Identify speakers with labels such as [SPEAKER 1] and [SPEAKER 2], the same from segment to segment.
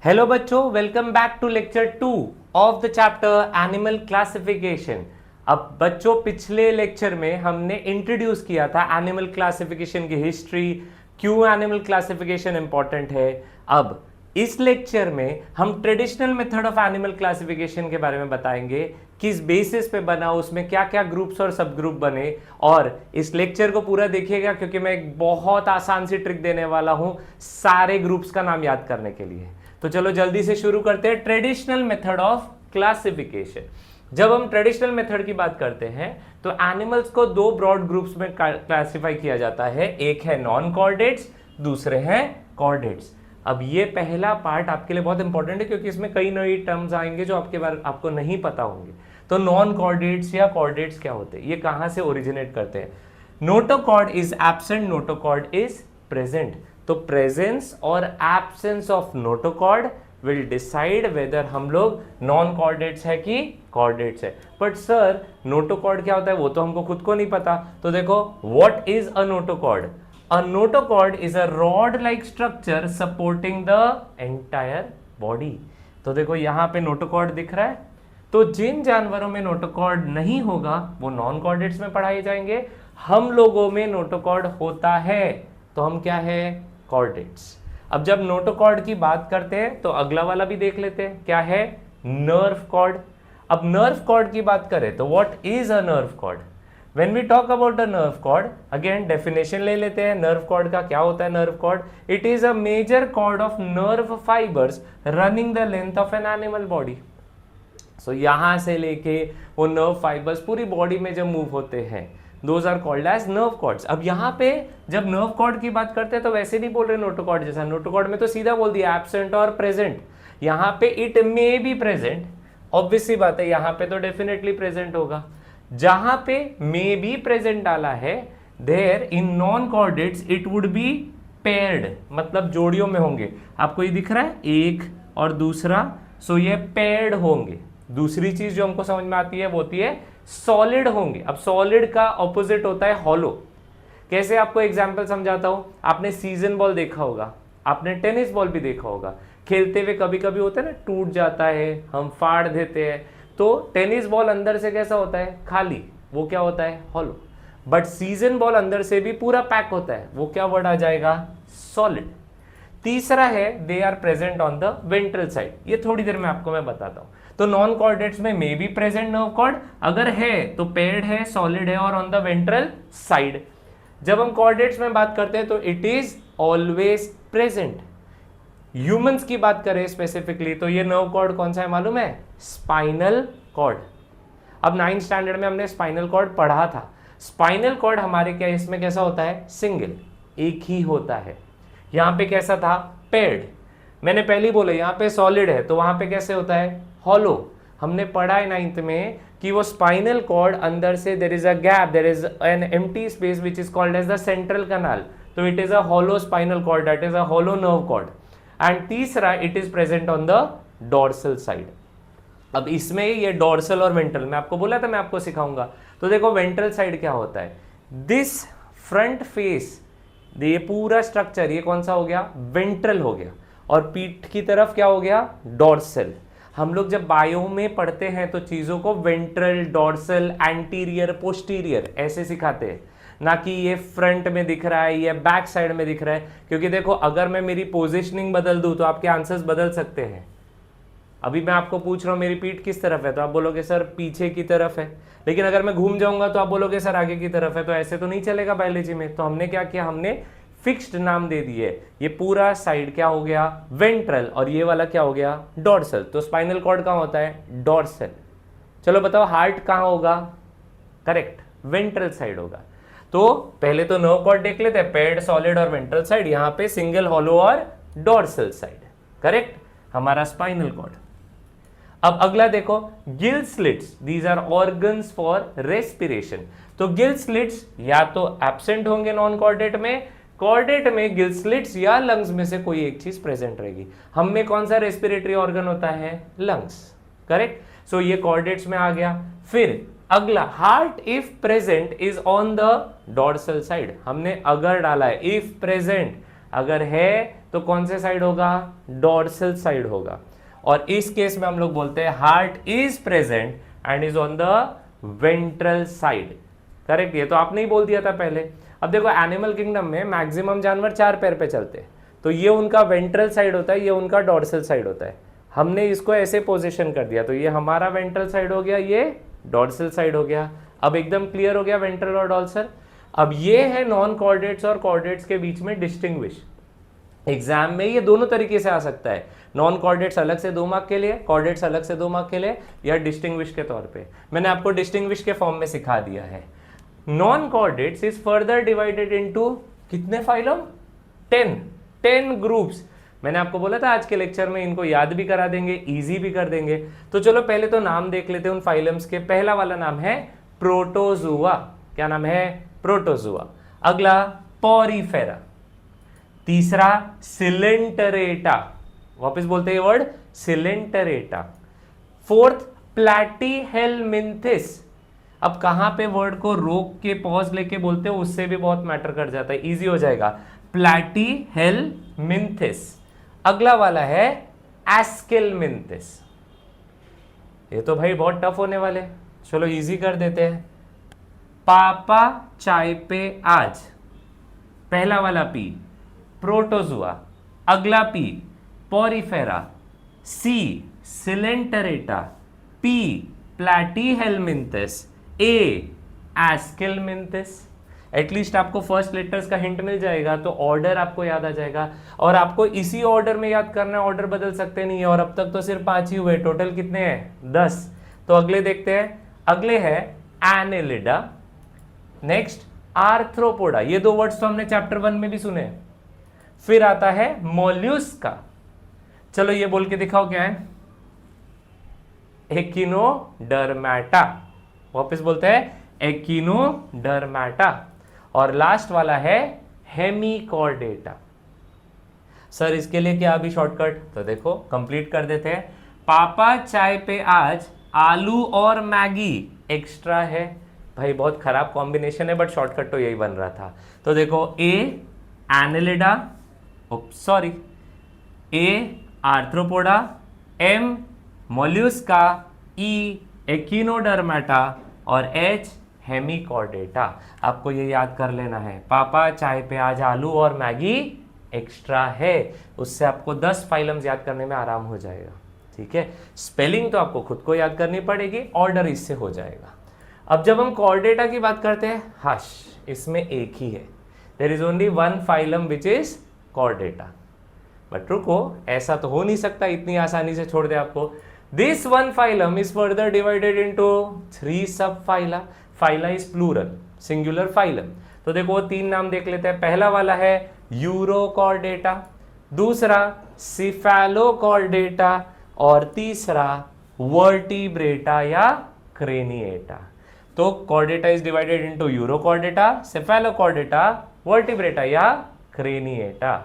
[SPEAKER 1] Hello बच्चों, welcome back to lecture 2 of the chapter animal classification. अब बच्चों, पिछले लेक्चर में हमने इंट्रोड्यूस किया था एनिमल क्लासिफिकेशन की हिस्ट्री, क्यों एनिमल क्लासिफिकेशन इंपॉर्टेंट है। अब इस लेक्चर में हम traditional method of animal classification के बारे में बताएंगे, किस बेसिस पे बना, उसमें क्या क्या ग्रुप्स और सब ग्रुप बने। और इस लेक्चर को पूरा देखिएगा क्योंकि मैं एक बहुत आसान सी ट्रिक देने वाला हूं सारे ग्रुप्स का नाम याद करने के लिए। तो चलो जल्दी से शुरू करते हैं। Traditional method of classification. जब हम ट्रेडिशनल मेथड की बात करते हैं तो एनिमल्स को दो ब्रॉड ग्रुप्स में क्लासिफाई किया जाता है। एक है नॉन कॉर्डेट्स, दूसरे हैं कॉर्डेट्स। अब ये पहला पार्ट आपके लिए बहुत इंपॉर्टेंट है क्योंकि इसमें कई नई टर्म्स आएंगे जो आपके बारे आपको नहीं पता होंगे। तो नॉन कॉर्डेट्स या कॉर्डेट्स क्या होते हैं, ये कहां से ओरिजिनेट करते हैं। Notochord is absent, notochord is present. तो प्रेजेंस और absence of notochord will decide whether हम लोग नॉन कॉर्डेट्स है कि कॉर्डेट्स है। बट सर नोटोकॉर्ड क्या होता है वो तो हमको खुद को नहीं पता। तो देखो, what is a notochord? A notochord is a rod like structure supporting the entire body. तो देखो यहां पे नोटोकॉर्ड दिख रहा है। तो जिन जानवरों में नोटोकॉर्ड नहीं होगा वो नॉन कॉर्डेट्स में पढ़ाए जाएंगे। हम लोगों में नोटोकॉर्ड होता है तो हम क्या है, कॉर्डेट्स। अब जब नोटोकॉर्ड की बात करते हैं तो अगला वाला भी देख लेते हैं, क्या है, नर्व कॉर्ड। अब नर्व कॉर्ड की बात करें तो what is a nerve cord? When we talk about a nerve cord, again definition ले लेते हैं नर्व कॉर्ड का। क्या होता है nerve cord? It is a major cord of nerve fibres running the length of an animal body. So यहां से लेके वो नर्व फाइबर्स पूरी बॉडी में जब मूव होते हैं, those are called as nerve cords. अब यहाँ पे जब नर्व कॉर्ड की बात करते हैं तो वैसे नहीं बोल रहे नोटोकॉर्ड जैसा। नोटोकॉर्ड में तो सीधा बोल दिया एब्सेंट और प्रेजेंट। यहाँ पे it may be present, obvious सी बात है, यहाँ पे तो डेफिनेटली प्रेजेंट होगा। जहां पे मे बी प्रेजेंट डाला है, there in non chordates it would be paired, मतलब जोड़ियों में होंगे। आपको ये दिख रहा है एक और दूसरा, सो ये पेयर्ड होंगे। दूसरी चीज जो हमको समझ में आती है वो होती है सॉलिड होंगे। अब सॉलिड का ऑपोजिट होता है हॉलो। कैसे आपको एग्जांपल समझाता हूं। आपने सीजन बॉल देखा होगा, आपने टेनिस बॉल भी देखा होगा। खेलते हुए कभी कभी होता है ना, टूट जाता है, हम फाड़ देते हैं। तो टेनिस बॉल अंदर से कैसा होता है, खाली, वो क्या होता है, हॉलो। बट सीजन बॉल अंदर से भी पूरा पैक होता है, वो क्या वर्ड आ जाएगा, सॉलिड। तीसरा है they are present on the ventral side. ये थोड़ी देर में आपको मैं बताता हूं। तो नॉन कॉर्डेट्स में may be present nerve cord, अगर है तो पेयर्ड है, सॉलिड है और ऑन द वेंट्रल साइड। जब हम कॉर्डेट्स में बात करते हैं तो it is always present. Humans की बात करें स्पेसिफिकली तो ये नर्व कॉर्ड कौन सा है मालूम है, स्पाइनल कॉर्ड। अब 9th स्टैंडर्ड में हमने स्पाइनल कॉर्ड पढ़ा था। स्पाइनल कॉर्ड हमारे क्या इसमें कैसा होता है, सिंगल, एक ही होता है। यहां पे कैसा था, पेयर्ड। मैंने पहले ही बोला यहां पे सॉलिड है तो वहां पे कैसे होता है, हॉलो। हमने पढ़ा है 9th में कि वो स्पाइनल कॉर्ड अंदर से there is a gap, there is an empty space which is called as the central canal. तो it is a hollow spinal cord, that is a hollow nerve cord. And तीसरा, it is present on the dorsal side. अब इसमें ये dorsal और ventral, मैं आपको बोला था मैं आपको सिखाऊंगा। तो देखो वेंट्रल साइड क्या होता है, दिस फ्रंट फेस, ये पूरा स्ट्रक्चर ये कौन सा हो गया, वेंट्रल हो गया। और पीठ की तरफ क्या हो गया, डोर्सल। हम लोग जब बायो में पढ़ते हैं तो चीजों को वेंट्रल, डोर्सल, एंटीरियर, पोस्टीरियर ऐसे सिखाते हैं, ना कि ये फ्रंट में दिख रहा है, ये बैक साइड में दिख रहा है। क्योंकि देखो अगर मैं मेरी पोजिशनिंग बदल दूं तो आपके आंसर्स बदल सकते हैं। अभी मैं आपको पूछ रहा हूं मेरी पीठ किस तरफ है तो आप बोलोगे सर पीछे की तरफ है, लेकिन अगर मैं घूम जाऊंगा तो आप बोलोगे सर आगे की तरफ है। तो ऐसे तो नहीं चलेगा बायोलॉजी में। तो हमने क्या किया, हमने फिक्स्ड नाम दे दिए। ये पूरा साइड क्या हो गया, वेंट्रल, और ये वाला क्या हो गया, डोर्सल। तो स्पाइनल कॉर्ड कहां होता है, डोर्सल। चलो बताओ हार्ट कहां होगा, करेक्ट, वेंट्रल साइड होगा। तो पहले तो नर्व कॉर्ड देख लेते हैं, पेयर्ड, सॉलिड और वेंट्रल साइड। यहां पे सिंगल, हॉलो और डोर्सल साइड, करेक्ट, हमारा स्पाइनल कॉर्ड। अब अगला देखो, gill slits, these are organs for respiration. तो गिल स्लिट्स या तो एब्सेंट होंगे नॉन कॉर्डेट में, कॉर्डेट में गिल स्लिट्स या लंग्स में से कोई एक चीज प्रेजेंट रहेगी। हम में कौन सा रेस्पिरेटरी ऑर्गन होता है, लंग्स, करेक्ट। सो ये कॉर्डेट्स में आ गया। फिर अगला, heart if present is on the dorsal side. हमने अगर डाला है, इफ प्रेजेंट, अगर है तो कौन से साइड होगा, डॉर्सल साइड होगा। और इस केस में हम लोग बोलते हैं heart is present and is on the ventral side. Correct, ये तो आपने ही बोल दिया था पहले। अब देखो एनिमल किंगडम में मैक्सिमम जानवर 4 पैर पे चलते हैं, तो ये उनका वेंट्रल साइड होता है, ये उनका डॉर्सल साइड होता है। हमने इसको ऐसे पोजीशन कर दिया, तो ये हमारा वेंट्रल साइड हो गया, ये डॉर्सल साइड हो गया। अब एकदम क्लियर हो गया वेंट्रल और डॉर्सल। अब ये है नॉन कॉर्डेट्स और कॉर्डेट्स के बीच में डिस्टिंग्विश। एग्जाम में ये दोनों तरीके से आ सकता है, नॉन कॉर्डेट्स अलग से 2 मार्क के लिए, कॉर्डेट्स अलग से 2 मार्क के लिए, या डिस्टिंग्विश के तौर पे। मैंने आपको डिस्टिंग्विश के फॉर्म में सिखा दिया है। Non chordates is further divided into कितने फाइलम, 10 ग्रुप्स। मैंने आपको बोला था आज के लेक्चर में इनको याद भी करा देंगे, इजी भी कर देंगे। तो चलो पहले तो नाम देख लेते हैं उन फाइलम्स के। पहला वाला नाम है प्रोटोजुआ। क्या नाम है, प्रोटोजुआ। अगला पॉरीफेरा। तीसरा सिलेंटरेटा, वापस बोलते हैं वर्ड सिलेंटरेटा। फोर्थ प्लैटीहेलमिंथिस। अब कहां पे वर्ड को रोक के पॉज लेके बोलते हो उससे भी बहुत मैटर कर जाता है, इजी हो जाएगा। प्लैटीहेलमिंथिस। अगला वाला है एस्केलमिंथिस। ये तो भाई बहुत टफ होने वाले, चलो इजी कर देते हैं। पापा चाय पे आज, पहला वाला पी प्रोटोजुआ, अगला पी पॉरीफेरा, सी सिलेंटरेटा, पी प्लैटीहेलमिंथिस, ए एस्केलमिंथिस। एटलीस्ट आपको फर्स्ट लेटर्स का हिंट मिल जाएगा, तो ऑर्डर आपको याद आ जाएगा। और आपको इसी ऑर्डर में याद करना है, ऑर्डर बदल सकते नहीं है। और अब तक तो सिर्फ 5 ही हुए, टोटल कितने हैं 10। तो अगले देखते हैं, अगले है एनेलिडा, नेक्स्ट आर्थ्रोपोडा। ये 2 वर्ड्स तो हमने चैप्टर 1 में भी सुने। फिर आता है मोल्यूस्का। चलो ये बोल के दिखाओ क्या है, एकिनोडर्मेटा। वापस बोलते हैं एकिनोडर्मेटा। और लास्ट वाला है हेमिकॉर्डेटा। सर इसके लिए क्या अभी शॉर्टकट, तो देखो कंप्लीट कर देते हैं। पापा चाय पे आज आलू और मैगी एक्स्ट्रा है। भाई बहुत खराब कॉम्बिनेशन है, बट शॉर्टकट तो यही बन रहा था। तो देखो ए एनेलिडा, सॉरी ए आर्थ्रोपोडा, एम मोल्यूस्का, ई एकिनोडर्मेटा और एच हेमिकॉर्डेटा। आपको ये याद कर लेना है, पापा चाय पे आज आलू और मैगी एक्स्ट्रा है। उससे आपको 10 फाइलम्स याद करने में आराम हो जाएगा। ठीक है, स्पेलिंग तो आपको खुद को याद करनी पड़ेगी, ऑर्डर इससे हो जाएगा। अब जब हम कॉर्डेटा की बात करते हैं, हश, इसमें एक ही है, there is only 1 phylum which is chordata. But रुको, ऐसा तो हो नहीं सकता इतनी आसानी से छोड़ दे आपको। This 1 phylum is further divided into 3 subphyla. Phyla is plural, singular phylum. तो देखो 3 नाम देख लेते हैं। पहला वाला है यूरोकॉर्डेटा, दूसरा सिफेलोकॉर्डेटा और तीसरा वर्टिब्रेटा या क्रेनिएटा। तो Chordata is divided into urochordata, cephalochordata, vertebrata या क्रेनिएटा।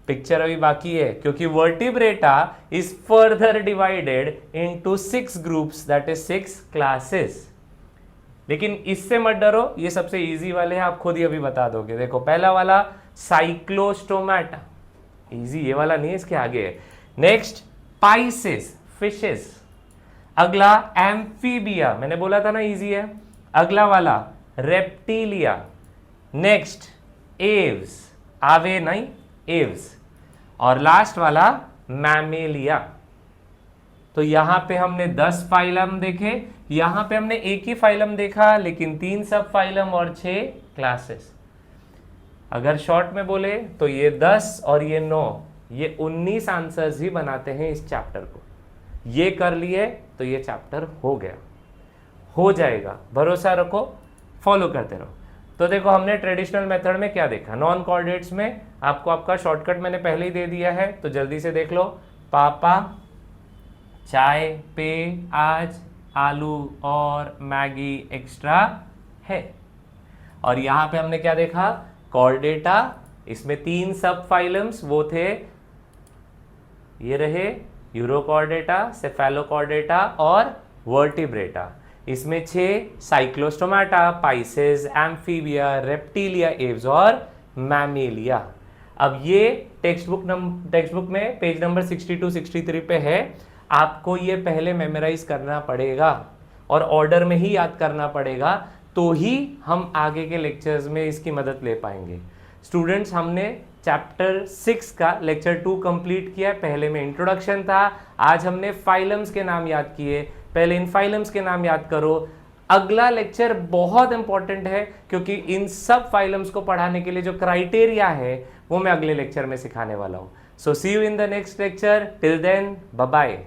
[SPEAKER 1] पिक्चर अभी बाकी है, क्योंकि vertebrata is further divided into 6 groups, that is 6 classes. लेकिन इससे मत डरो, ये सबसे इजी वाले हैं, आप खुद ही अभी बता दोगे। देखो पहला वाला साइक्लोस्टोमेटा, इजी, ये वाला नहीं है, इसके आगे है। Next Pisces, fishes. अगला एम्फीबिया, मैंने बोला था ना इजी है। अगला वाला रेप्टिलिया। नेक्स्ट एव्स, आवे नहीं, एव्स। और लास्ट वाला मैमेलिया। तो यहां पे हमने 10 फाइलम देखे, यहां पे हमने एक ही फाइलम देखा, लेकिन 3 सब फाइलम और 6 क्लासेस। अगर शॉर्ट में बोले तो ये 10 और ये 9, ये 19 आंसर्स ही बनाते हैं इस चैप्टर को। ये कर लिए तो ये चैप्टर हो गया, हो जाएगा, भरोसा रखो, फॉलो करते रहो। तो देखो हमने ट्रेडिशनल मेथड में क्या देखा, नॉन कॉर्डिनेट्स में आपको आपका शॉर्टकट मैंने पहले ही दे दिया है, तो जल्दी से देख लो। पापा चाय पे आज आलू और मैगी एक्स्ट्रा है। और यहां पे हमने क्या देखा, कॉर्डेटा, इसमें 3 सब फाइलम्स वो थे, ये रहे यूरोकॉर्डेटा, सेफेलोकॉर्डेटा और वर्टिब्रेटा। इसमें 6 Cyclostomata, Pisces, amphibia, reptilia, Aves और मैमेलिया। अब ये टेक्स्ट बुक में पेज नंबर 62 63 पे है। आपको ये पहले मेमोराइज करना पड़ेगा और ऑर्डर में ही याद करना पड़ेगा, तो ही हम आगे के लेक्चर्स में इसकी मदद ले पाएंगे। स्टूडेंट्स, हमने चैप्टर 6 का लेक्चर 2 कंप्लीट किया। पहले में इंट्रोडक्शन था, आज हमने फाइलम्स के नाम याद किए। पहले इन फाइलम्स के नाम याद करो। अगला लेक्चर बहुत इंपॉर्टेंट है, क्योंकि इन सब फाइलम्स को पढ़ाने के लिए जो क्राइटेरिया है वो मैं अगले लेक्चर में सिखाने वाला हूं। So see you in the next lecture. Till then, bye bye.